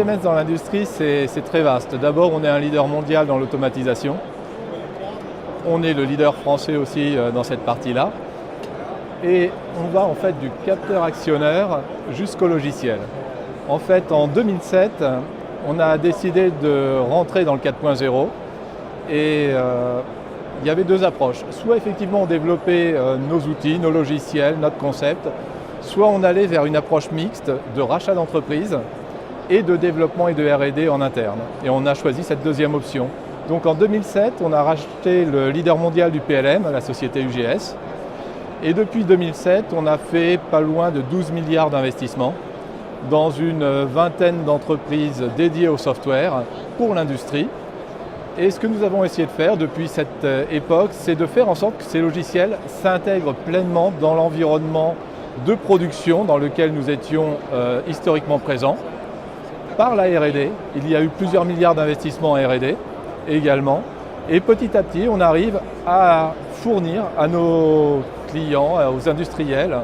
Siemens dans l'industrie, c'est très vaste. D'abord, on est un leader mondial dans l'automatisation. On est le leader français aussi dans cette partie-là. Et on va en fait du capteur actionneur jusqu'au logiciel. En fait, en 2007, on a décidé de rentrer dans le 4.0 et il y avait deux approches. Soit effectivement on développait nos outils, nos logiciels, notre concept, soit on allait vers une approche mixte de rachat d'entreprise et de développement et de R&D en interne. Et on a choisi cette deuxième option. Donc en 2007, on a racheté le leader mondial du PLM, la société UGS. Et depuis 2007, on a fait pas loin de 12 milliards d'investissements dans une vingtaine d'entreprises dédiées au software pour l'industrie. Et ce que nous avons essayé de faire depuis cette époque, c'est de faire en sorte que ces logiciels s'intègrent pleinement dans l'environnement de production dans lequel nous étions historiquement présents. Par la R&D, il y a eu plusieurs milliards d'investissements en R&D également. Et petit à petit, on arrive à fournir à nos clients, aux industriels,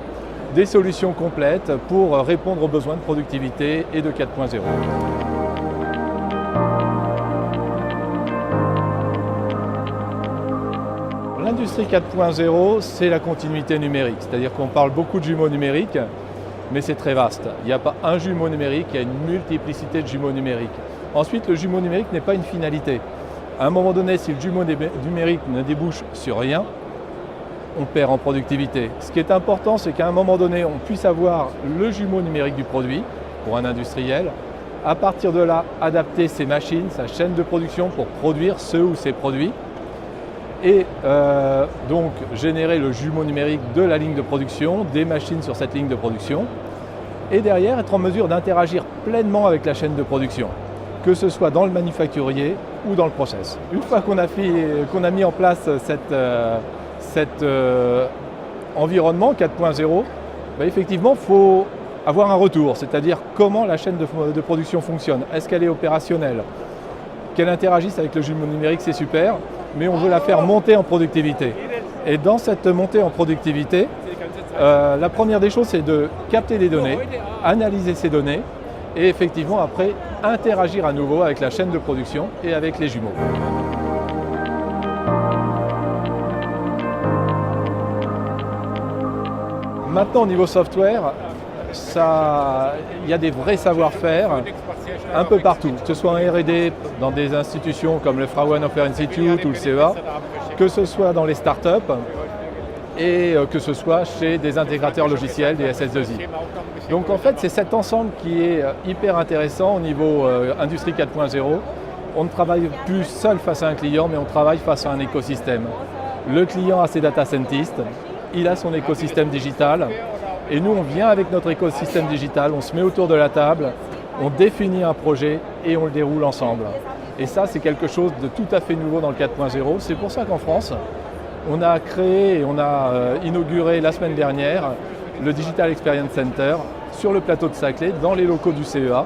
des solutions complètes pour répondre aux besoins de productivité et de 4.0. L'industrie 4.0, c'est la continuité numérique, c'est-à-dire qu'on parle beaucoup de jumeaux numériques, mais c'est très vaste. Il n'y a pas un jumeau numérique, il y a une multiplicité de jumeaux numériques. Ensuite, le jumeau numérique n'est pas une finalité. À un moment donné, si le jumeau numérique ne débouche sur rien, on perd en productivité. Ce qui est important, c'est qu'à un moment donné, on puisse avoir le jumeau numérique du produit pour un industriel. À partir de là, adapter ses machines, sa chaîne de production pour produire ce ou ces produits. Et donc générer le jumeau numérique de la ligne de production, des machines sur cette ligne de production. Et derrière, être en mesure d'interagir pleinement avec la chaîne de production, que ce soit dans le manufacturier ou dans le process. Une fois qu'on a mis en place cet environnement 4.0, effectivement, il faut avoir un retour, c'est-à-dire comment la chaîne de production fonctionne. Est-ce qu'elle est opérationnelle? Qu'elle interagisse avec le jumeau numérique, c'est super, mais on veut la faire monter en productivité. Et dans cette montée en productivité, la première des choses, c'est de capter des données, analyser ces données, et effectivement, après, interagir à nouveau avec la chaîne de production et avec les jumeaux. Maintenant, au niveau software, il y a des vrais savoir-faire un peu partout, que ce soit en R&D, dans des institutions comme le Fraunhofer Institute ou le CEA, que ce soit dans les startups et que ce soit chez des intégrateurs logiciels, des SS2I. Donc en fait, c'est cet ensemble qui est hyper intéressant au niveau Industrie 4.0. On ne travaille plus seul face à un client, mais on travaille face à un écosystème. Le client a ses data scientists, il a son écosystème digital, et nous on vient avec notre écosystème digital, on se met autour de la table, on définit un projet et on le déroule ensemble. Et ça, c'est quelque chose de tout à fait nouveau dans le 4.0. C'est pour ça qu'en France, on a créé et on a inauguré la semaine dernière le Digital Experience Center sur le plateau de Saclay, dans les locaux du CEA.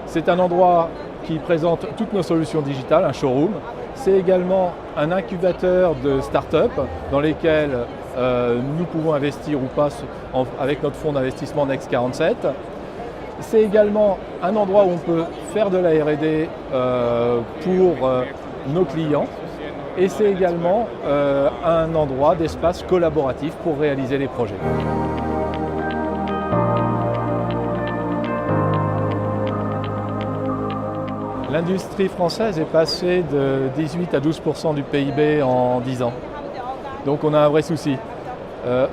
C'est un endroit qui présente toutes nos solutions digitales, un showroom. C'est également un incubateur de start-up dans lesquels nous pouvons investir ou pas avec notre fonds d'investissement Next 47. C'est également un endroit où on peut faire de la R&D pour nos clients. Et c'est également un endroit d'espace collaboratif pour réaliser les projets. L'industrie française est passée de 18 à 12% du PIB en 10 ans. Donc on a un vrai souci.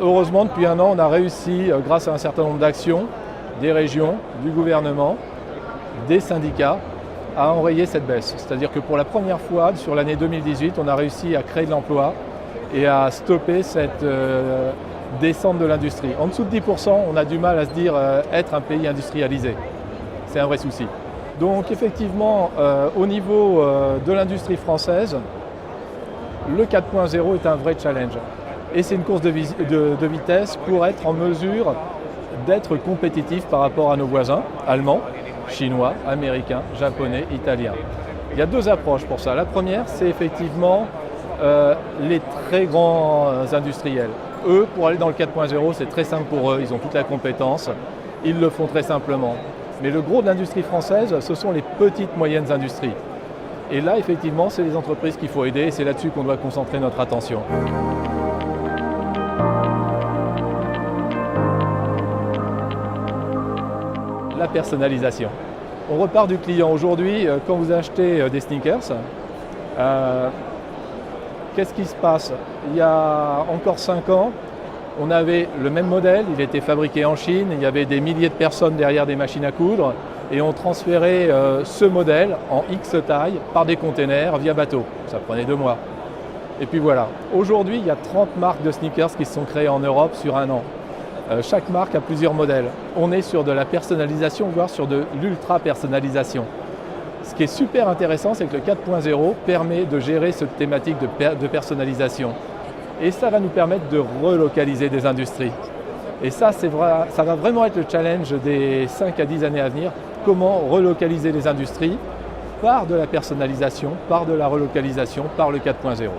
Heureusement, depuis un an, on a réussi, grâce à un certain nombre d'actions, des régions, du gouvernement, des syndicats, à enrayer cette baisse. C'est-à-dire que pour la première fois, sur l'année 2018, on a réussi à créer de l'emploi et à stopper cette descente de l'industrie. En dessous de 10%, on a du mal à se dire être un pays industrialisé. C'est un vrai souci. Donc effectivement, au niveau de l'industrie française, le 4.0 est un vrai challenge. Et c'est une course de vitesse pour être en mesure d'être compétitif par rapport à nos voisins allemands, chinois, américains, japonais, italiens. Il y a deux approches pour ça. La première, c'est effectivement les très grands industriels. Eux, pour aller dans le 4.0, c'est très simple pour eux, ils ont toute la compétence, ils le font très simplement. Mais le gros de l'industrie française, ce sont les petites, moyennes industries. Et là, effectivement, c'est les entreprises qu'il faut aider et c'est là-dessus qu'on doit concentrer notre attention. La personnalisation. On repart du client. Aujourd'hui, quand vous achetez des sneakers, qu'est-ce qui se passe? Il y a encore 5 ans, on avait le même modèle, il était fabriqué en Chine, il y avait des milliers de personnes derrière des machines à coudre et on transférait ce modèle en X taille par des containers via bateau. Ça prenait 2 mois. Et puis voilà. Aujourd'hui, il y a 30 marques de sneakers qui se sont créées en Europe sur 1 an. Chaque marque a plusieurs modèles. On est sur de la personnalisation, voire sur de l'ultra-personnalisation. Ce qui est super intéressant, c'est que le 4.0 permet de gérer cette thématique de personnalisation. Et ça va nous permettre de relocaliser des industries. Et ça, ça va vraiment être le challenge des 5 à 10 années à venir. Comment relocaliser les industries par de la personnalisation, par de la relocalisation, par le 4.0.